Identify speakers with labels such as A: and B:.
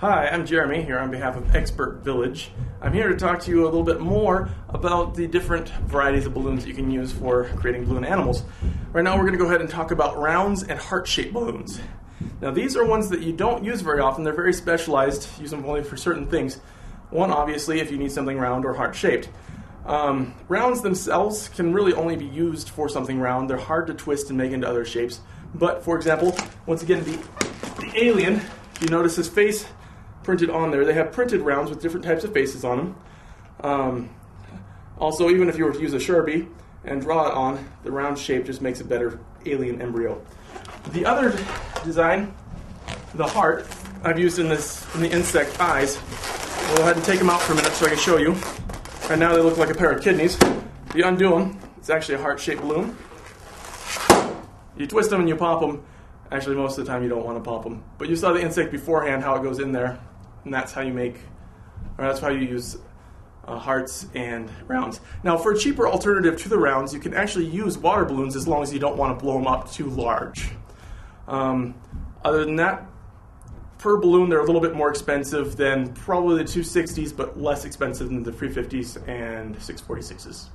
A: Hi, I'm Jeremy here on behalf of ExpertVillage. I'm here to talk to you a little bit more about the different varieties of balloons that you can use for creating balloon animals. Right now we're going to go ahead and talk about rounds and heart-shaped balloons. Now these are ones that you don't use very often. They're very specialized. Use them only for certain things. One, obviously, if you need something round or heart-shaped. Rounds themselves can really only be used for something round. They're hard to twist and make into other shapes. But, for example, once again, the alien, if you notice his face printed on there, they have printed rounds with different types of faces on them. Also, even if you were to use a Sharpie and draw it on, the round shape just makes a better alien embryo. The other design, the heart, I've used in the insect eyes. We'll go ahead and take them out for a minute so I can show you. Right now they look like a pair of kidneys. If you undo them, it's actually a heart-shaped balloon. You twist them and you pop them. Actually, most of the time you don't want to pop them. But you saw the insect beforehand, how it goes in there. And that's how you use hearts and rounds. Now, for a cheaper alternative to the rounds, you can actually use water balloons as long as you don't want to blow them up too large. Other than that, per balloon, they're a little bit more expensive than probably the 260s, but less expensive than the 350s and 646s.